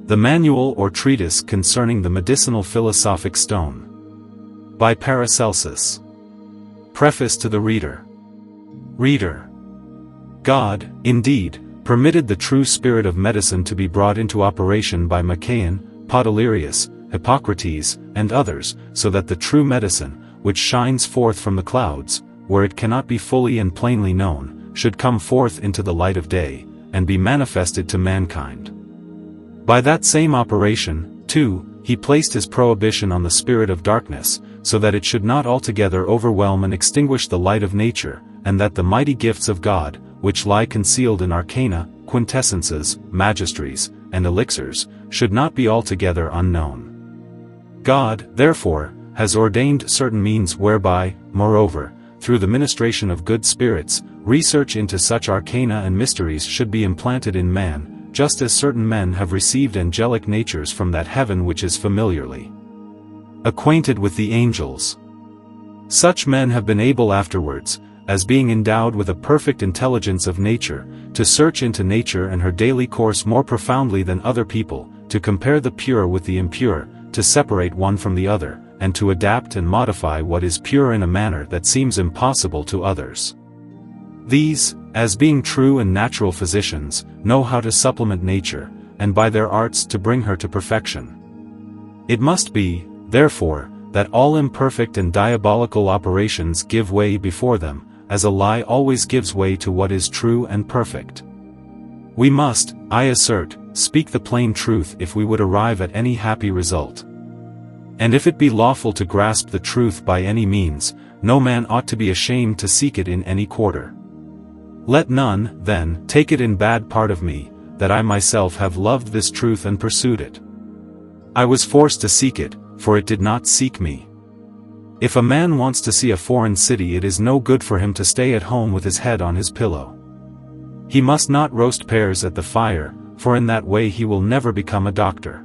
The Manual or Treatise Concerning the Medicinal Philosophic Stone. By Paracelsus. Preface to the Reader. Reader. God, indeed, permitted the true spirit of medicine to be brought into operation by Machaon, Podalirius, Hippocrates, and others, so that the true medicine, which shines forth from the clouds, where it cannot be fully and plainly known, should come forth into the light of day, and be manifested to mankind. By that same operation, too, he placed his prohibition on the spirit of darkness, so that it should not altogether overwhelm and extinguish the light of nature, and that the mighty gifts of God, which lie concealed in Arcana, Quintessences, Magisteries, and Elixirs, should not be altogether unknown. God, therefore, has ordained certain means whereby, moreover, through the ministration of good spirits, research into such arcana and mysteries should be implanted in man, just as certain men have received angelic natures from that heaven which is familiarly acquainted with the angels. Such men have been able afterwards, as being endowed with a perfect intelligence of nature, to search into nature and her daily course more profoundly than other people, to compare the pure with the impure, to separate one from the other, and to adapt and modify what is pure in a manner that seems impossible to others. These, as being true and natural physicians, know how to supplement nature, and by their arts to bring her to perfection. It must be, therefore, that all imperfect and diabolical operations give way before them, as a lie always gives way to what is true and perfect. We must, I assert, speak the plain truth if we would arrive at any happy result. And if it be lawful to grasp the truth by any means, no man ought to be ashamed to seek it in any quarter. Let none, then, take it in bad part of me, that I myself have loved this truth and pursued it. I was forced to seek it, for it did not seek me. If a man wants to see a foreign city, it is no good for him to stay at home with his head on his pillow. He must not roast pears at the fire, for in that way he will never become a doctor.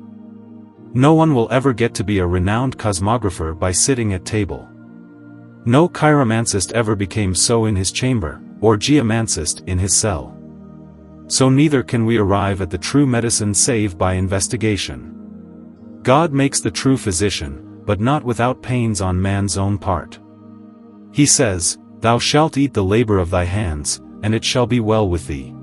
No one will ever get to be a renowned cosmographer by sitting at table. No chiromancist ever became so in his chamber, or geomancist in his cell. So neither can we arrive at the true medicine save by investigation. God makes the true physician, but not without pains on man's own part. He says, "Thou shalt eat the labor of thy hands, and it shall be well with thee."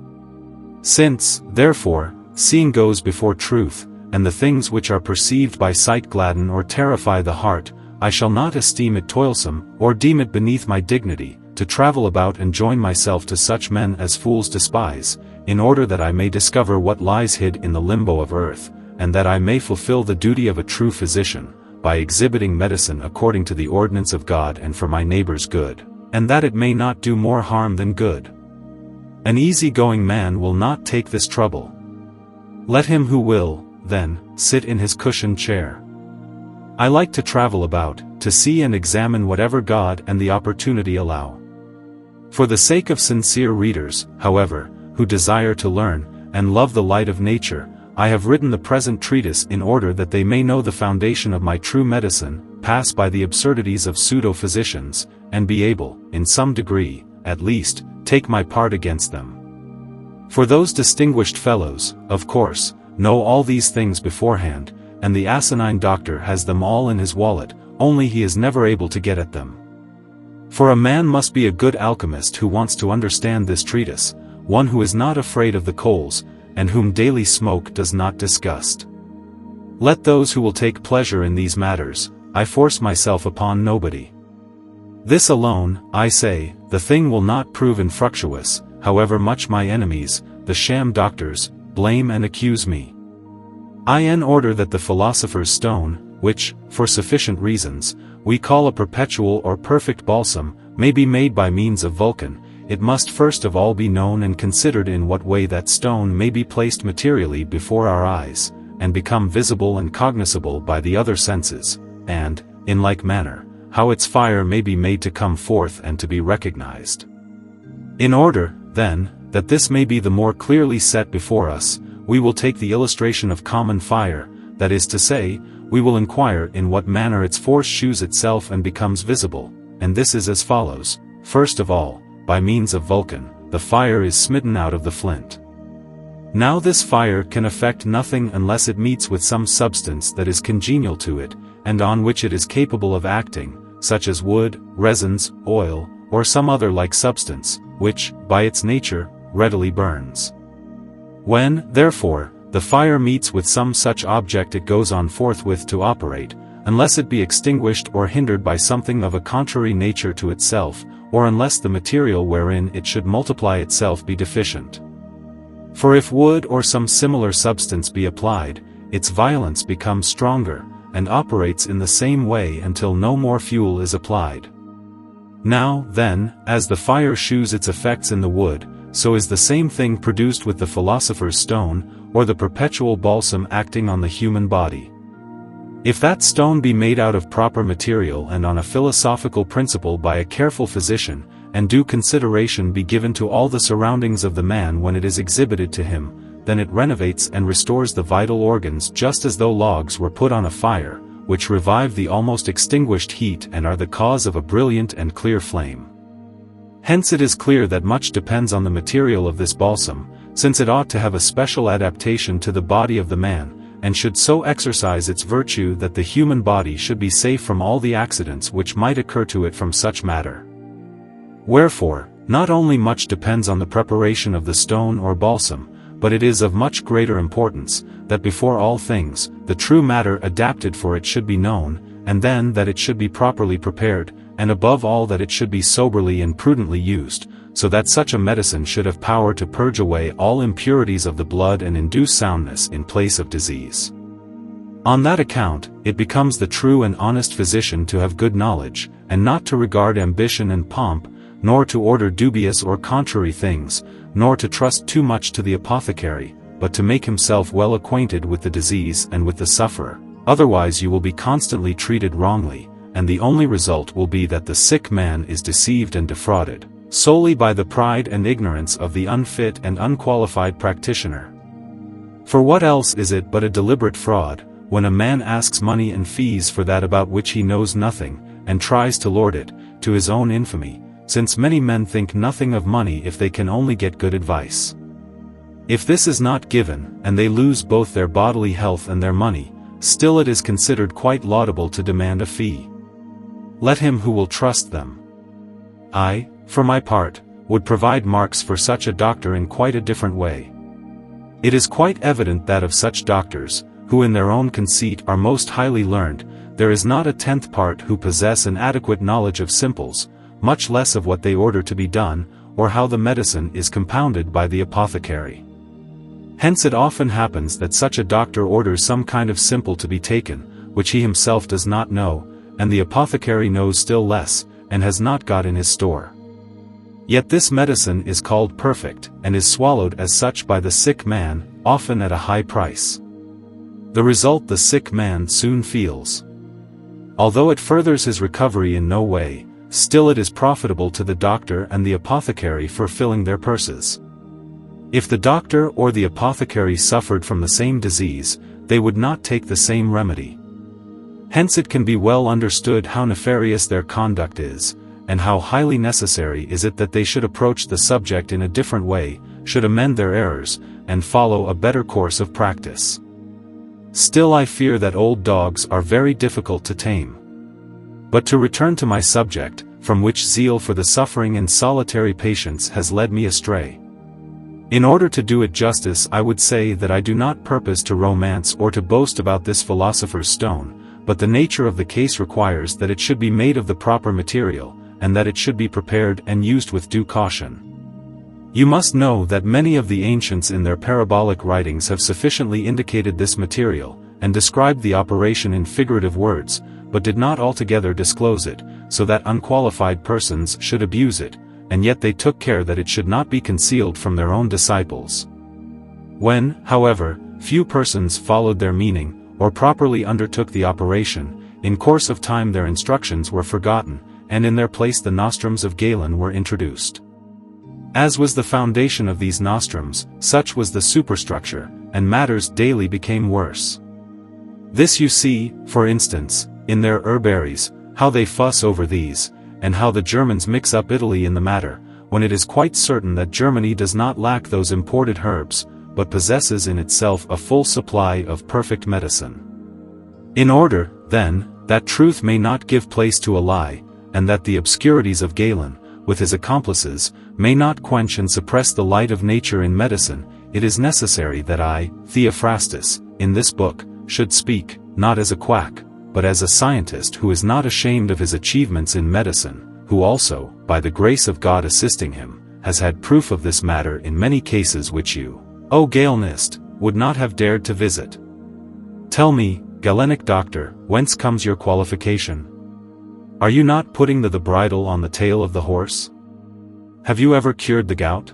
Since, therefore, seeing goes before truth, and the things which are perceived by sight gladden or terrify the heart, I shall not esteem it toilsome, or deem it beneath my dignity, to travel about and join myself to such men as fools despise, in order that I may discover what lies hid in the limbo of earth, and that I may fulfill the duty of a true physician, by exhibiting medicine according to the ordinance of God and for my neighbor's good, and that it may not do more harm than good. An easy-going man will not take this trouble. Let him who will, then, sit in his cushioned chair. I like to travel about, to see and examine whatever God and the opportunity allow. For the sake of sincere readers, however, who desire to learn, and love the light of nature, I have written the present treatise in order that they may know the foundation of my true medicine, pass by the absurdities of pseudo-physicians, and be able, in some degree, at least, take my part against them. For those distinguished fellows, of course, know all these things beforehand, and the asinine doctor has them all in his wallet, only he is never able to get at them. For a man must be a good alchemist who wants to understand this treatise, one who is not afraid of the coals, and whom daily smoke does not disgust. Let those who will take pleasure in these matters, I force myself upon nobody. This alone, I say, the thing will not prove infructuous, however much my enemies, the sham doctors, blame and accuse me. I order that the philosopher's stone, which, for sufficient reasons, we call a perpetual or perfect balsam, may be made by means of Vulcan. It must first of all be known and considered in what way that stone may be placed materially before our eyes, and become visible and cognizable by the other senses, and, in like manner, how its fire may be made to come forth and to be recognized. In order, then, that this may be the more clearly set before us, we will take the illustration of common fire, that is to say, we will inquire in what manner its force shews itself and becomes visible, and this is as follows. First of all, by means of Vulcan, the fire is smitten out of the flint. Now this fire can effect nothing unless it meets with some substance that is congenial to it, and on which it is capable of acting, such as wood, resins, oil, or some other like substance, which, by its nature, readily burns. When, therefore, the fire meets with some such object it goes on forthwith to operate, unless it be extinguished or hindered by something of a contrary nature to itself, or unless the material wherein it should multiply itself be deficient. For if wood or some similar substance be applied, its violence becomes stronger, and operates in the same way until no more fuel is applied. Now, then, as the fire shews its effects in the wood, so is the same thing produced with the philosopher's stone, or the perpetual balsam acting on the human body. If that stone be made out of proper material and on a philosophical principle by a careful physician, and due consideration be given to all the surroundings of the man when it is exhibited to him, then it renovates and restores the vital organs just as though logs were put on a fire, which revive the almost extinguished heat and are the cause of a brilliant and clear flame. Hence it is clear that much depends on the material of this balsam, since it ought to have a special adaptation to the body of the man, and should so exercise its virtue that the human body should be safe from all the accidents which might occur to it from such matter. Wherefore, not only much depends on the preparation of the stone or balsam, but it is of much greater importance, that before all things, the true matter adapted for it should be known, and then that it should be properly prepared, and above all that it should be soberly and prudently used, so that such a medicine should have power to purge away all impurities of the blood and induce soundness in place of disease. On that account, it becomes the true and honest physician to have good knowledge, and not to regard ambition and pomp, nor to order dubious or contrary things, nor to trust too much to the apothecary, but to make himself well acquainted with the disease and with the sufferer, otherwise you will be constantly treated wrongly, and the only result will be that the sick man is deceived and defrauded, solely by the pride and ignorance of the unfit and unqualified practitioner. For what else is it but a deliberate fraud, when a man asks money and fees for that about which he knows nothing, and tries to lord it, to his own infamy, since many men think nothing of money if they can only get good advice. If this is not given, and they lose both their bodily health and their money, still it is considered quite laudable to demand a fee. Let him who will trust them. I, for my part, would provide marks for such a doctor in quite a different way. It is quite evident that of such doctors, who in their own conceit are most highly learned, there is not a tenth part who possess an adequate knowledge of simples, much less of what they order to be done, or how the medicine is compounded by the apothecary. Hence it often happens that such a doctor orders some kind of simple to be taken, which he himself does not know, and the apothecary knows still less, and has not got in his store. Yet this medicine is called perfect, and is swallowed as such by the sick man, often at a high price. The result the sick man soon feels. Although it furthers his recovery in no way, still it is profitable to the doctor and the apothecary for filling their purses. If the doctor or the apothecary suffered from the same disease, they would not take the same remedy. Hence it can be well understood how nefarious their conduct is, and how highly necessary is it that they should approach the subject in a different way, should amend their errors, and follow a better course of practice. Still I fear that old dogs are very difficult to tame. But to return to my subject, from which zeal for the suffering and solitary patients has led me astray. In order to do it justice I would say that I do not purpose to romance or to boast about this philosopher's stone, but the nature of the case requires that it should be made of the proper material, and that it should be prepared and used with due caution. You must know that many of the ancients in their parabolic writings have sufficiently indicated this material, and described the operation in figurative words, but did not altogether disclose it, so that unqualified persons should abuse it, and yet they took care that it should not be concealed from their own disciples. When, however, few persons followed their meaning, or properly undertook the operation, in course of time their instructions were forgotten, and in their place the nostrums of Galen were introduced. As was the foundation of these nostrums, such was the superstructure, and matters daily became worse. This you see, for instance, in their herbaries, how they fuss over these, and how the Germans mix up Italy in the matter, when it is quite certain that Germany does not lack those imported herbs, but possesses in itself a full supply of perfect medicine. In order, then, that truth may not give place to a lie, and that the obscurities of Galen, with his accomplices, may not quench and suppress the light of nature in medicine, it is necessary that I, Theophrastus, in this book, should speak, not as a quack, but as a scientist who is not ashamed of his achievements in medicine, who also, by the grace of God assisting him, has had proof of this matter in many cases which you, O Galenist, would not have dared to visit. Tell me, Galenic doctor, whence comes your qualification? Are you not putting the bridle on the tail of the horse? Have you ever cured the gout?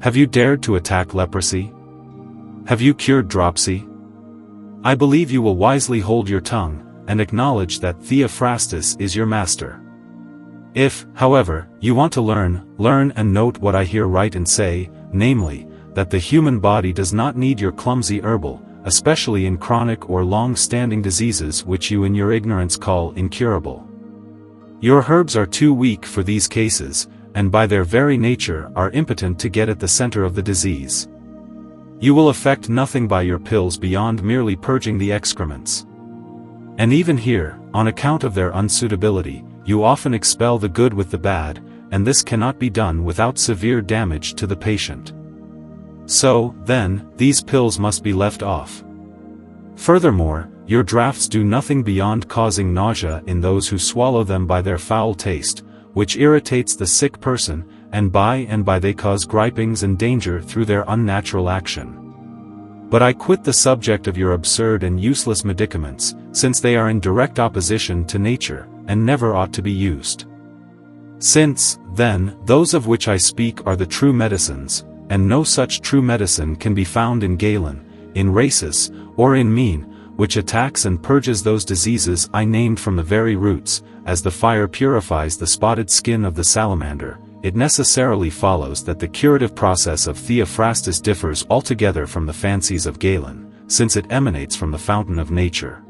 Have you dared to attack leprosy? Have you cured dropsy? I believe you will wisely hold your tongue, and acknowledge that Theophrastus is your master. If, however, you want to learn and note what I here write and say, namely, that the human body does not need your clumsy herbal, especially in chronic or long-standing diseases which you in your ignorance call incurable. Your herbs are too weak for these cases, and by their very nature are impotent to get at the center of the disease. You will effect nothing by your pills beyond merely purging the excrements. And even here, on account of their unsuitability, you often expel the good with the bad, and this cannot be done without severe damage to the patient. So, then, these pills must be left off. Furthermore, your draughts do nothing beyond causing nausea in those who swallow them by their foul taste, which irritates the sick person, and by they cause gripings and danger through their unnatural action. But I quit the subject of your absurd and useless medicaments, since they are in direct opposition to nature, and never ought to be used. Since, then, those of which I speak are the true medicines, and no such true medicine can be found in Galen, in Rhasis, or in Mene, which attacks and purges those diseases I named from the very roots, as the fire purifies the spotted skin of the salamander, it necessarily follows that the curative process of Theophrastus differs altogether from the fancies of Galen, since it emanates from the fountain of nature.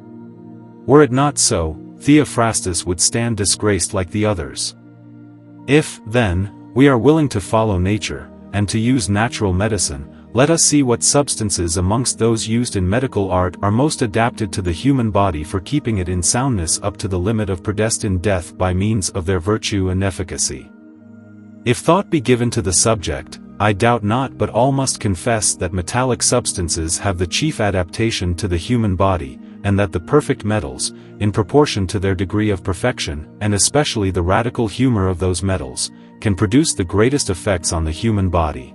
Were it not so, Theophrastus would stand disgraced like the others. If, then, we are willing to follow nature, and to use natural medicine, let us see what substances amongst those used in medical art are most adapted to the human body for keeping it in soundness up to the limit of predestined death by means of their virtue and efficacy. If thought be given to the subject, I doubt not but all must confess that metallic substances have the chief adaptation to the human body, and that the perfect metals, in proportion to their degree of perfection, and especially the radical humor of those metals, can produce the greatest effects on the human body.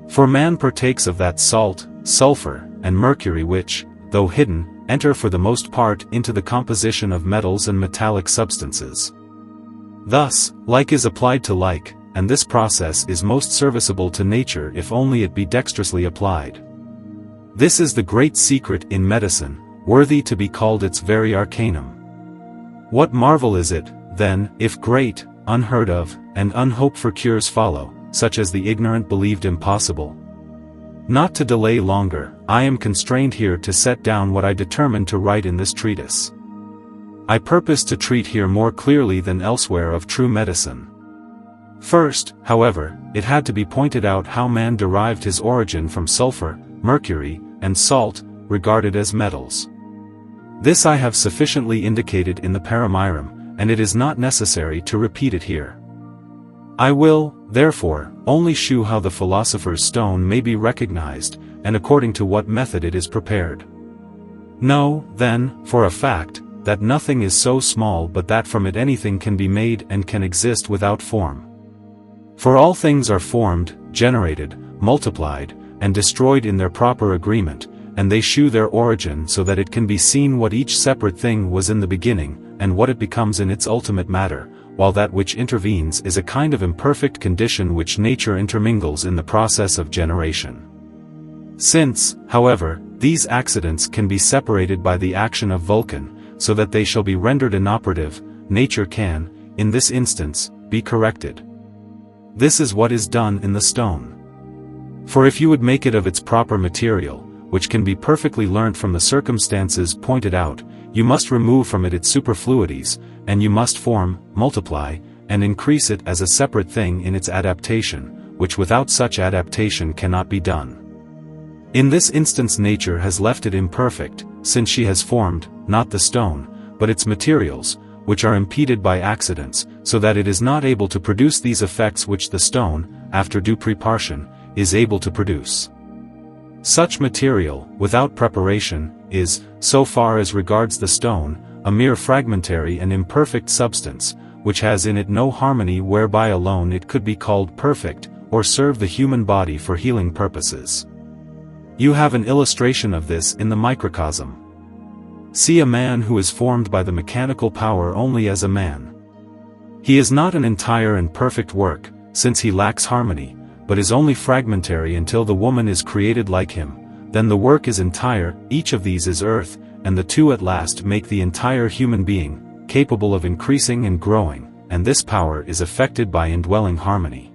For man partakes of that salt, sulfur, and mercury which, though hidden, enter for the most part into the composition of metals and metallic substances. Thus, like is applied to like, and this process is most serviceable to nature if only it be dexterously applied. This is the great secret in medicine, worthy to be called its very arcanum. What marvel is it, then, if great, unheard of, and unhoped for cures follow, such as the ignorant believed impossible? Not to delay longer, I am constrained here to set down what I determined to write in this treatise. I purpose to treat here more clearly than elsewhere of true medicine. First, however, it had to be pointed out how man derived his origin from sulfur, mercury, and salt, regarded as metals. This I have sufficiently indicated in the Paramirum, and it is not necessary to repeat it here. I will, therefore, only shew how the philosopher's stone may be recognized, and according to what method it is prepared. Know, then, for a fact, that nothing is so small but that from it anything can be made and can exist without form. For all things are formed, generated, multiplied, and destroyed in their proper agreement, and they shew their origin so that it can be seen what each separate thing was in the beginning, and what it becomes in its ultimate matter, while that which intervenes is a kind of imperfect condition which nature intermingles in the process of generation. Since, however, these accidents can be separated by the action of Vulcan, so that they shall be rendered inoperative, nature can, in this instance, be corrected. This is what is done in the stone. For if you would make it of its proper material, which can be perfectly learnt from the circumstances pointed out, you must remove from it its superfluities, and you must form, multiply, and increase it as a separate thing in its adaptation, which without such adaptation cannot be done. In this instance nature has left it imperfect, since she has formed, not the stone, but its materials, which are impeded by accidents, so that it is not able to produce these effects which the stone, after due preparation, is able to produce. Such material, without preparation, is, so far as regards the stone, a mere fragmentary and imperfect substance, which has in it no harmony whereby alone it could be called perfect, or serve the human body for healing purposes. You have an illustration of this in the microcosm. See a man who is formed by the mechanical power only as a man. He is not an entire and perfect work, since he lacks harmony, but is only fragmentary until the woman is created like him, then the work is entire. Each of these is earth, and the two at last make the entire human being, capable of increasing and growing, and this power is effected by indwelling harmony.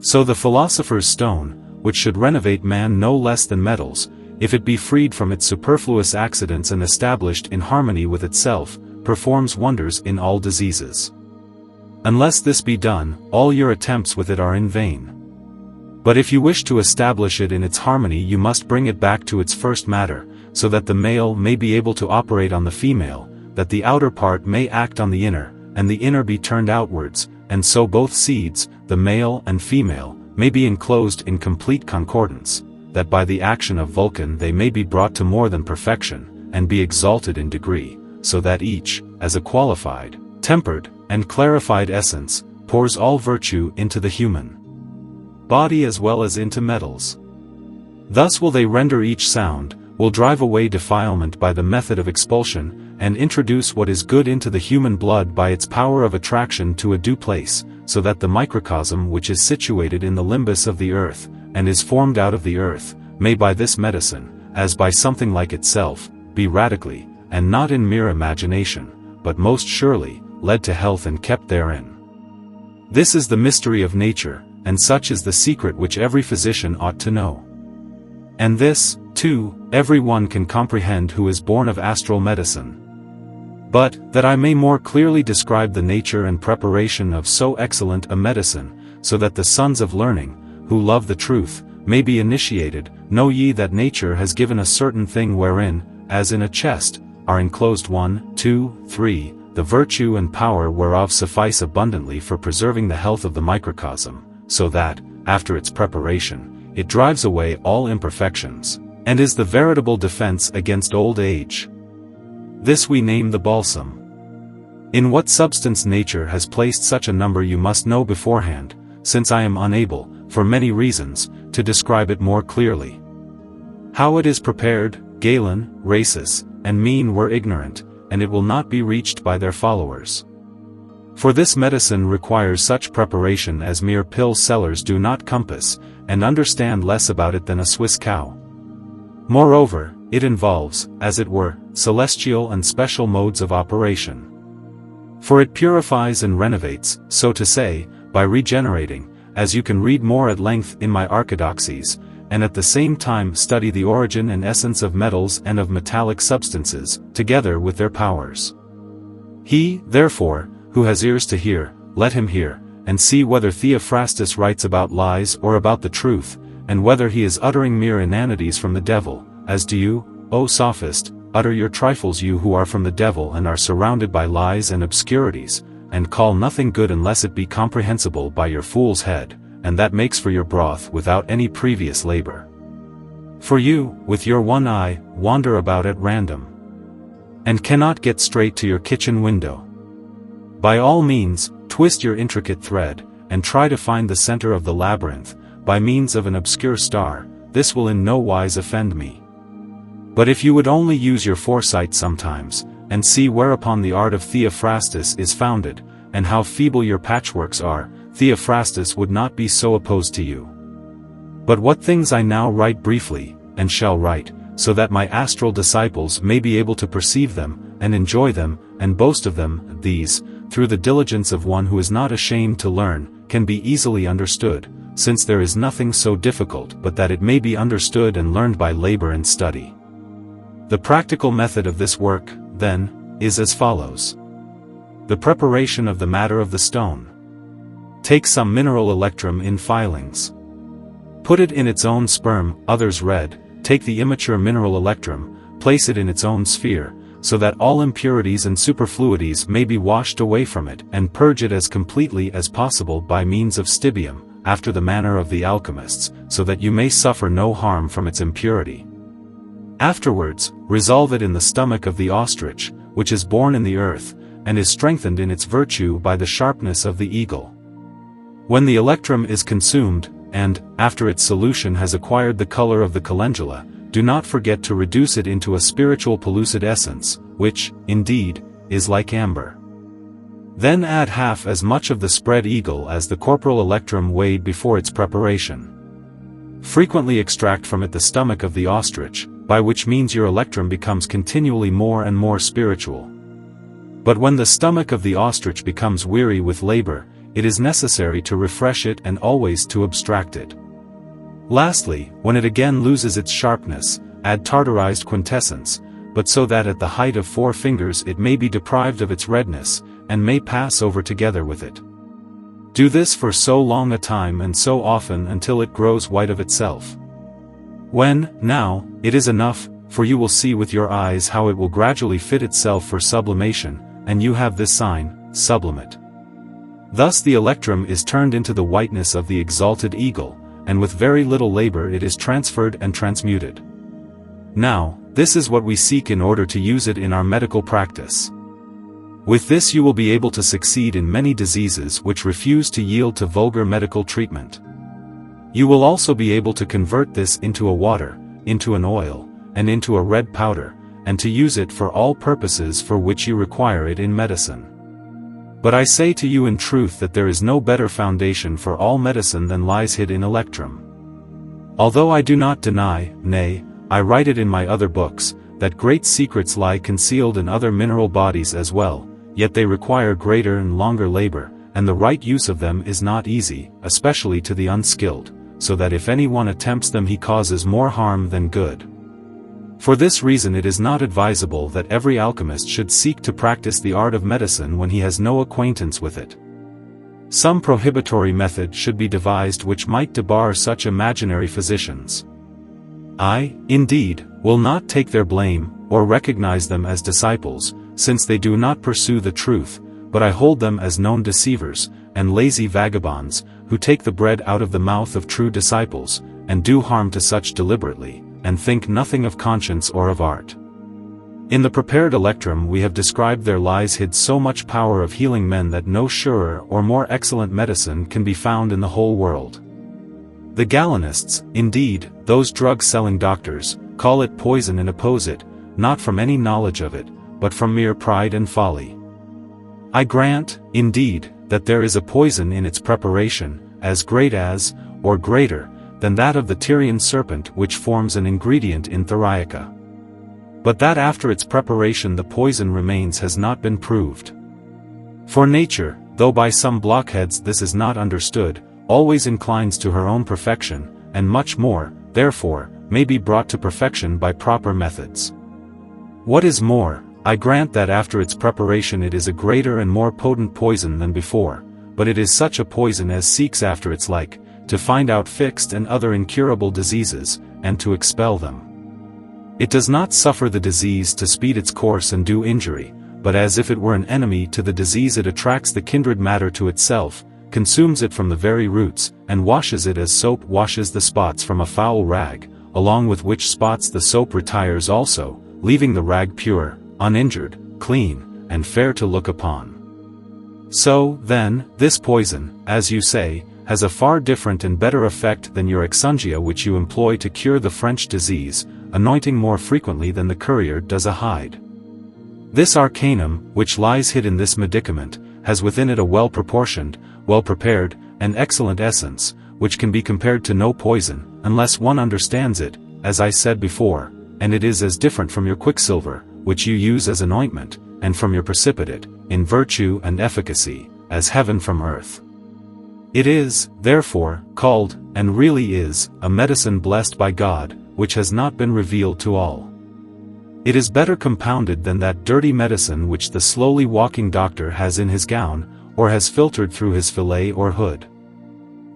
So the philosopher's stone, which should renovate man no less than metals, if it be freed from its superfluous accidents and established in harmony with itself, performs wonders in all diseases. Unless this be done, all your attempts with it are in vain. But if you wish to establish it in its harmony, you must bring it back to its first matter, so that the male may be able to operate on the female, that the outer part may act on the inner, and the inner be turned outwards, and so both seeds, the male and female, may be enclosed in complete concordance, that by the action of Vulcan they may be brought to more than perfection, and be exalted in degree, so that each, as a qualified, tempered, and clarified essence, pours all virtue into the human body as well as into metals. Thus will they render each sound, will drive away defilement by the method of expulsion, and introduce what is good into the human blood by its power of attraction to a due place, so that the microcosm which is situated in the limbus of the earth, and is formed out of the earth, may by this medicine, as by something like itself, be radically, and not in mere imagination, but most surely, led to health and kept therein. This is the mystery of nature, and such is the secret which every physician ought to know. And this, too, every one can comprehend who is born of astral medicine. But, that I may more clearly describe the nature and preparation of so excellent a medicine, so that the sons of learning, who love the truth, may be initiated, know ye that nature has given a certain thing wherein, as in a chest, are enclosed 1, 2, 3, the virtue and power whereof suffice abundantly for preserving the health of the microcosm, so that, after its preparation, it drives away all imperfections, and is the veritable defense against old age. This we name the balsam. In what substance nature has placed such a number you must know beforehand, since I am unable, for many reasons, to describe it more clearly. How it is prepared, Galen, Rhasis, and Mean were ignorant, and it will not be reached by their followers. For this medicine requires such preparation as mere pill sellers do not compass, and understand less about it than a Swiss cow. Moreover, it involves, as it were, celestial and special modes of operation. For it purifies and renovates, so to say, by regenerating, as you can read more at length in my Orthodoxies, and at the same time study the origin and essence of metals and of metallic substances, together with their powers. He, therefore, who has ears to hear, let him hear, and see whether Theophrastus writes about lies or about the truth, and whether he is uttering mere inanities from the devil, as do you, O sophist, utter your trifles, you who are from the devil and are surrounded by lies and obscurities, and call nothing good unless it be comprehensible by your fool's head, and that makes for your broth without any previous labor. For you, with your one eye, wander about at random, and cannot get straight to your kitchen window. By all means, twist your intricate thread, and try to find the center of the labyrinth, by means of an obscure star. This will in no wise offend me. But if you would only use your foresight sometimes, and see whereupon the art of Theophrastus is founded, and how feeble your patchworks are, Theophrastus would not be so opposed to you. But what things I now write briefly, and shall write, so that my astral disciples may be able to perceive them, and enjoy them, and boast of them, these, through the diligence of one who is not ashamed to learn, can be easily understood, since there is nothing so difficult but that it may be understood and learned by labor and study. The practical method of this work, then, is as follows. The preparation of the matter of the stone. Take some mineral electrum in filings. Put it in its own sperm, others red, take the immature mineral electrum, place it in its own sphere, so that all impurities and superfluities may be washed away from it, and purge it as completely as possible by means of stibium, after the manner of the alchemists, so that you may suffer no harm from its impurity. Afterwards, resolve it in the stomach of the ostrich, which is born in the earth, and is strengthened in its virtue by the sharpness of the eagle. When the electrum is consumed, and, after its solution has acquired the color of the calendula, do not forget to reduce it into a spiritual pellucid essence, which, indeed, is like amber. Then add half as much of the spread eagle as the corporal electrum weighed before its preparation. Frequently extract from it the stomach of the ostrich, by which means your electrum becomes continually more and more spiritual. But when the stomach of the ostrich becomes weary with labor, it is necessary to refresh it and always to abstract it. Lastly, when it again loses its sharpness, add tartarized quintessence, but so that at the height of 4 fingers it may be deprived of its redness, and may pass over together with it. Do this for so long a time and so often until it grows white of itself. When, now, it is enough, for you will see with your eyes how it will gradually fit itself for sublimation, and you have this sign, sublimate. Thus the electrum is turned into the whiteness of the exalted eagle, and with very little labor it is transferred and transmuted. Now, this is what we seek in order to use it in our medical practice. With this you will be able to succeed in many diseases which refuse to yield to vulgar medical treatment. You will also be able to convert this into a water, into an oil, and into a red powder, and to use it for all purposes for which you require it in medicine. But I say to you in truth that there is no better foundation for all medicine than lies hid in electrum. Although I do not deny, nay, I write it in my other books, that great secrets lie concealed in other mineral bodies as well, yet they require greater and longer labor, and the right use of them is not easy, especially to the unskilled, so that if anyone attempts them he causes more harm than good. For this reason it is not advisable that every alchemist should seek to practice the art of medicine when he has no acquaintance with it. Some prohibitory method should be devised which might debar such imaginary physicians. I, indeed, will not take their blame, or recognize them as disciples, since they do not pursue the truth, but I hold them as known deceivers, and lazy vagabonds, who take the bread out of the mouth of true disciples, and do harm to such deliberately, and think nothing of conscience or of art. In the prepared electrum we have described there lies hid so much power of healing men that no surer or more excellent medicine can be found in the whole world. The Galenists, indeed, those drug-selling doctors, call it poison and oppose it, not from any knowledge of it, but from mere pride and folly. I grant, indeed, that there is a poison in its preparation, as great as, or greater, than that of the Tyrian serpent which forms an ingredient in theriaca. But that after its preparation the poison remains has not been proved. For nature, though by some blockheads this is not understood, always inclines to her own perfection, and much more, therefore, may be brought to perfection by proper methods. What is more, I grant that after its preparation it is a greater and more potent poison than before, but it is such a poison as seeks after its like, to find out fixed and other incurable diseases, and to expel them. It does not suffer the disease to speed its course and do injury, but as if it were an enemy to the disease it attracts the kindred matter to itself, consumes it from the very roots, and washes it as soap washes the spots from a foul rag, along with which spots the soap retires also, leaving the rag pure, uninjured, clean, and fair to look upon. So, then, this poison, as you say, has a far different and better effect than your exungia which you employ to cure the French disease, anointing more frequently than the courier does a hide. This arcanum, which lies hid in this medicament, has within it a well-proportioned, well-prepared, and excellent essence, which can be compared to no poison, unless one understands it, as I said before, and it is as different from your quicksilver, which you use as an ointment, and from your precipitate, in virtue and efficacy, as heaven from earth. It is, therefore, called, and really is, a medicine blessed by God, which has not been revealed to all. It is better compounded than that dirty medicine which the slowly walking doctor has in his gown, or has filtered through his fillet or hood.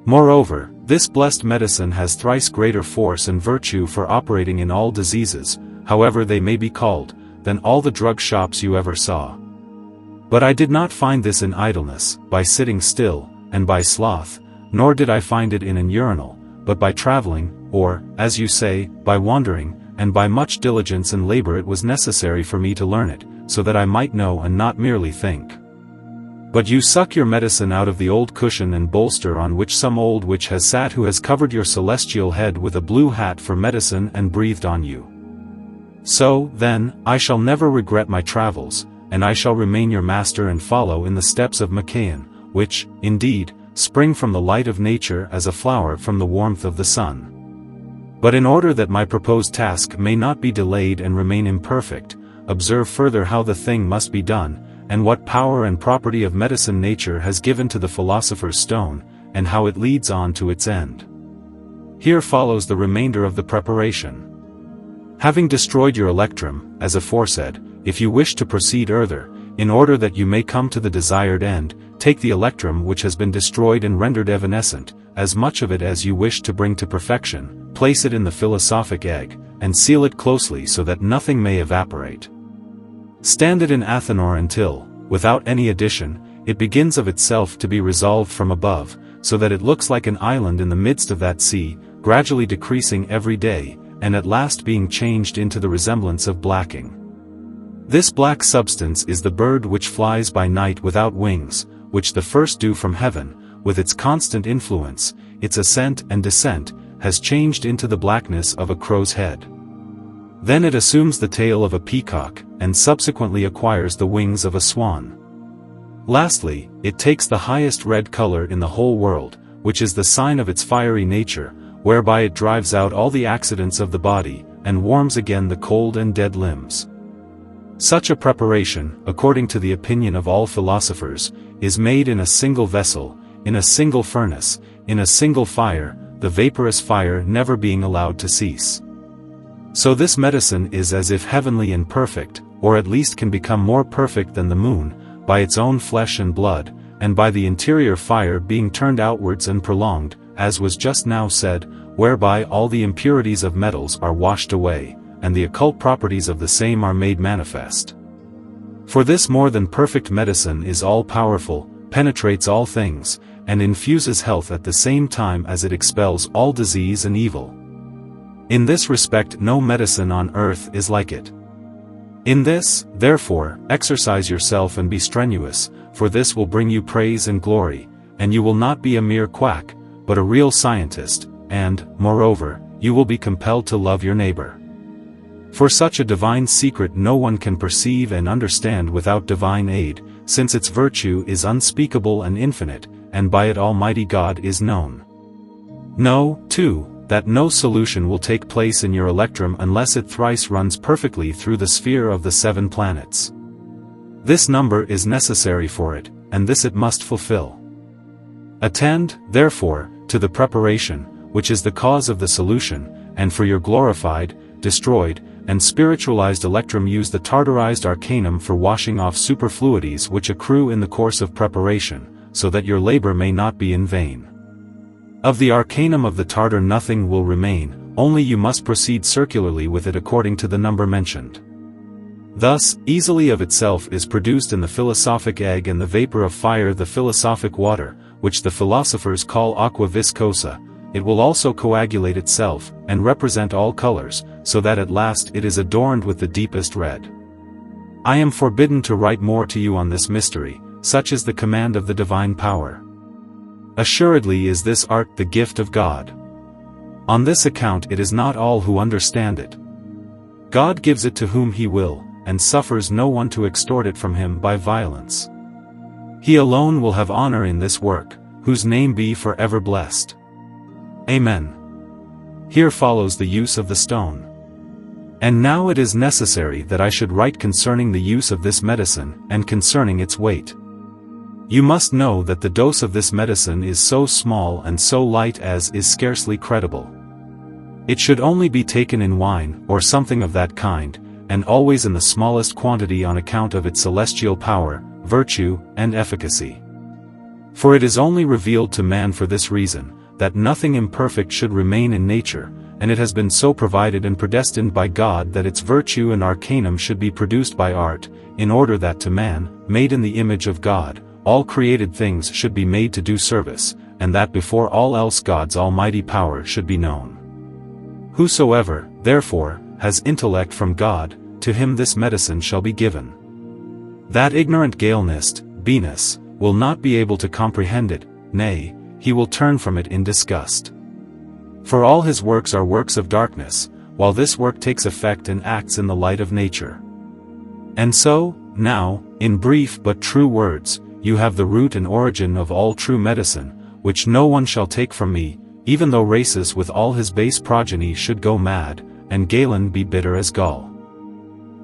Moreover, this blessed medicine has thrice greater force and virtue for operating in all diseases, however they may be called, than all the drug shops you ever saw. But I did not find this in idleness, by sitting still, and by sloth, nor did I find it in an urinal, but by traveling, or, as you say, by wandering, and by much diligence and labor it was necessary for me to learn it, so that I might know and not merely think. But you suck your medicine out of the old cushion and bolster on which some old witch has sat who has covered your celestial head with a blue hat for medicine and breathed on you. So, then, I shall never regret my travels, and I shall remain your master and follow in the steps of Machaon, which, indeed, spring from the light of nature as a flower from the warmth of the sun. But in order that my proposed task may not be delayed and remain imperfect, observe further how the thing must be done, and what power and property of medicine nature has given to the philosopher's stone, and how it leads on to its end. Here follows the remainder of the preparation. Having destroyed your electrum, as aforesaid, if you wish to proceed further, in order that you may come to the desired end, take the electrum which has been destroyed and rendered evanescent, as much of it as you wish to bring to perfection, place it in the philosophic egg, and seal it closely so that nothing may evaporate. Stand it in Athenor until, without any addition, it begins of itself to be resolved from above, so that it looks like an island in the midst of that sea, gradually decreasing every day, and at last being changed into the resemblance of blacking. This black substance is the bird which flies by night without wings, which the first dew from heaven, with its constant influence, its ascent and descent, has changed into the blackness of a crow's head. Then it assumes the tail of a peacock, and subsequently acquires the wings of a swan. Lastly, it takes the highest red color in the whole world, which is the sign of its fiery nature, whereby it drives out all the accidents of the body, and warms again the cold and dead limbs. Such a preparation, according to the opinion of all philosophers, is made in a single vessel, in a single furnace, in a single fire, the vaporous fire never being allowed to cease. So this medicine is as if heavenly and perfect, or at least can become more perfect than the moon, by its own flesh and blood, and by the interior fire being turned outwards and prolonged, as was just now said, whereby all the impurities of metals are washed away, and the occult properties of the same are made manifest. For this more than perfect medicine is all-powerful, penetrates all things, and infuses health at the same time as it expels all disease and evil. In this respect no medicine on earth is like it. In this, therefore, exercise yourself and be strenuous, for this will bring you praise and glory, and you will not be a mere quack, but a real scientist, and, moreover, you will be compelled to love your neighbor. For such a divine secret no one can perceive and understand without divine aid, since its virtue is unspeakable and infinite, and by it Almighty God is known. Know, too, that no solution will take place in your electrum unless it thrice runs perfectly through the sphere of the 7 planets. This number is necessary for it, and this it must fulfill. Attend, therefore, to the preparation, which is the cause of the solution, and for your glorified, destroyed, and spiritualized electrum use the tartarized arcanum for washing off superfluities which accrue in the course of preparation, so that your labor may not be in vain. Of the arcanum of the tartar nothing will remain, only you must proceed circularly with it according to the number mentioned. Thus, easily of itself is produced in the philosophic egg and the vapor of fire the philosophic water, which the philosophers call aqua viscosa. It will also coagulate itself, and represent all colors, so that at last it is adorned with the deepest red. I am forbidden to write more to you on this mystery, such is the command of the divine power. Assuredly is this art the gift of God. On this account it is not all who understand it. God gives it to whom he will, and suffers no one to extort it from him by violence. He alone will have honor in this work, whose name be forever blessed. Amen. Here follows the use of the stone. And now it is necessary that I should write concerning the use of this medicine, and concerning its weight. You must know that the dose of this medicine is so small and so light as is scarcely credible. It should only be taken in wine, or something of that kind, and always in the smallest quantity on account of its celestial power, virtue, and efficacy. For it is only revealed to man for this reason, that nothing imperfect should remain in nature, and it has been so provided and predestined by God that its virtue and arcanum should be produced by art, in order that to man, made in the image of God, all created things should be made to do service, and that before all else God's almighty power should be known. Whosoever, therefore, has intellect from God, to him this medicine shall be given. That ignorant Galenist, Venus, will not be able to comprehend it, nay, he will turn from it in disgust. For all his works are works of darkness, while this work takes effect and acts in the light of nature. And so, now, in brief but true words, you have the root and origin of all true medicine, which no one shall take from me, even though Rhasis with all his base progeny should go mad, and Galen be bitter as gall.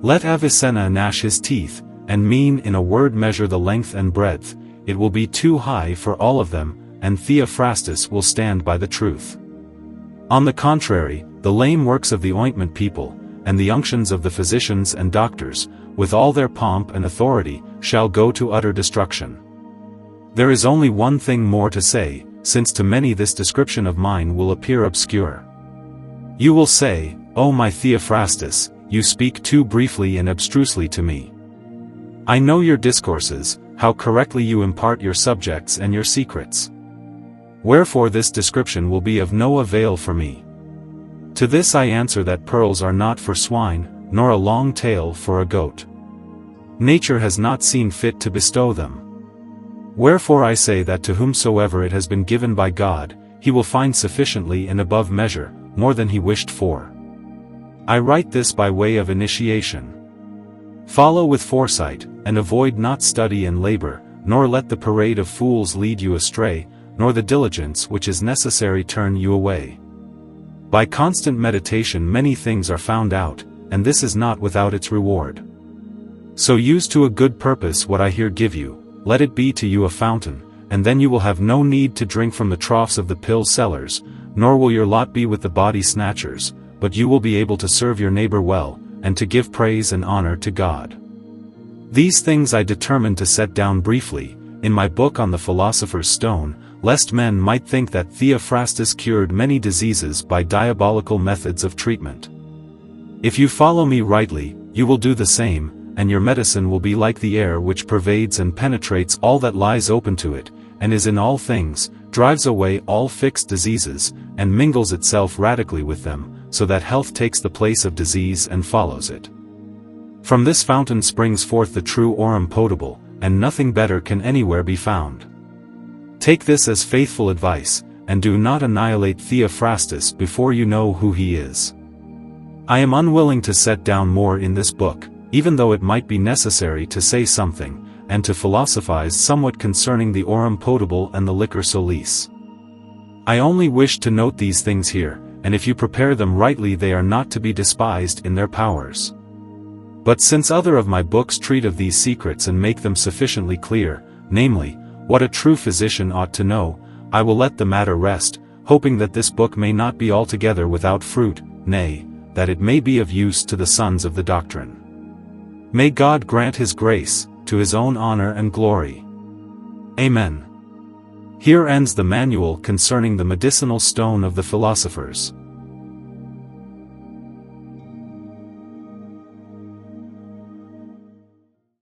Let Avicenna gnash his teeth, and mean in a word measure the length and breadth, it will be too high for all of them, and Theophrastus will stand by the truth. On the contrary, the lame works of the ointment people, and the unctions of the physicians and doctors, with all their pomp and authority, shall go to utter destruction. There is only one thing more to say, since to many this description of mine will appear obscure. You will say, O my Theophrastus, you speak too briefly and abstrusely to me. I know your discourses, how correctly you impart your subjects and your secrets. Wherefore this description will be of no avail for me. To this I answer that pearls are not for swine, nor a long tail for a goat. Nature has not seen fit to bestow them. Wherefore I say that to whomsoever it has been given by God, he will find sufficiently and above measure, more than he wished for. I write this by way of initiation. Follow with foresight, and avoid not study and labor, nor let the parade of fools lead you astray, nor the diligence which is necessary turn you away. By constant meditation many things are found out, and this is not without its reward. So use to a good purpose what I here give you, let it be to you a fountain, and then you will have no need to drink from the troughs of the pill sellers, nor will your lot be with the body snatchers, but you will be able to serve your neighbor well, and to give praise and honor to God. These things I determined to set down briefly, in my book on the Philosopher's Stone, lest men might think that Theophrastus cured many diseases by diabolical methods of treatment. If you follow me rightly, you will do the same, and your medicine will be like the air which pervades and penetrates all that lies open to it, and is in all things, drives away all fixed diseases, and mingles itself radically with them, so that health takes the place of disease and follows it. From this fountain springs forth the true aurum potable, and nothing better can anywhere be found. Take this as faithful advice, and do not annihilate Theophrastus before you know who he is. I am unwilling to set down more in this book, even though it might be necessary to say something, and to philosophize somewhat concerning the aurum potable and the liquor solis. I only wish to note these things here, and if you prepare them rightly they are not to be despised in their powers. But since other of my books treat of these secrets and make them sufficiently clear, namely, what a true physician ought to know, I will let the matter rest, hoping that this book may not be altogether without fruit, nay, that it may be of use to the sons of the doctrine. May God grant his grace, to his own honor and glory. Amen. Here ends the manual concerning the medicinal stone of the philosophers.